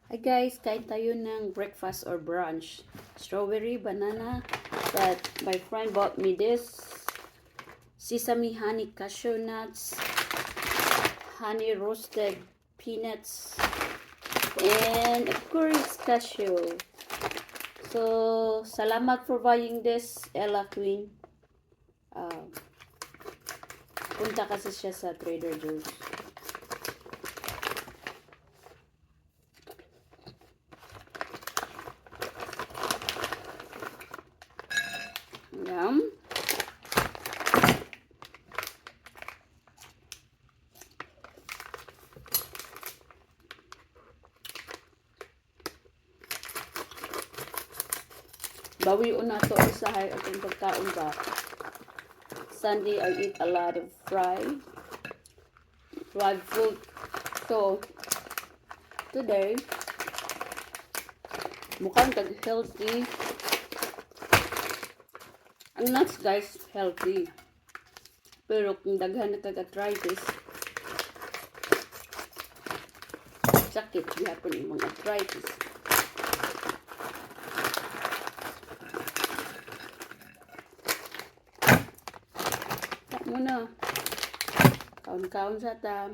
Hi guys, kain tayo ng breakfast or brunch. Strawberry, banana, but my friend bought me this sesame honey cashew nuts, honey roasted peanuts, and of course cashew. So, salamat for buying this, Ella Queen. Punta kasi siya sa Trader Joe's. Yum. Bawi una to usahay atong pagkaon ba. Sunday I eat a lot of fried food. So today mukhang healthy. Ang nuts guys healthy. Pero kung daghan na kag-arthritis, sakit gihapon imong arthritis. Muna kaon-kaon sa ta.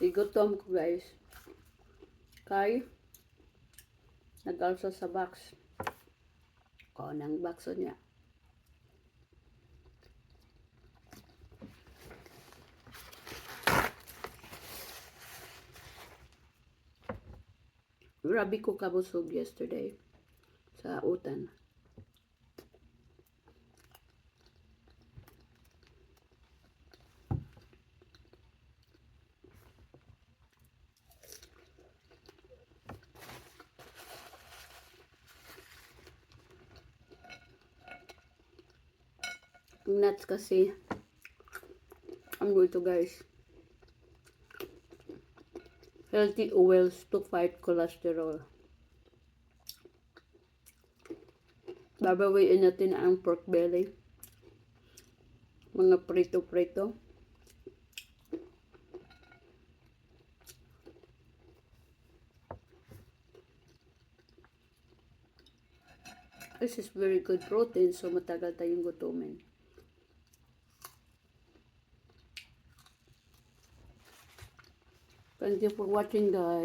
Igutom ko guys. Kay nag-alsa sa box. Kaon ang box niya. Grabe ko kabusog yesterday sa utan. Nuts kasi ang ito guys. Healthy oils to fight cholesterol. Babawiin natin ang pork belly. Mga prito-prito. This is very good protein, so matagal tayong gutumin. Thank you for watching guys.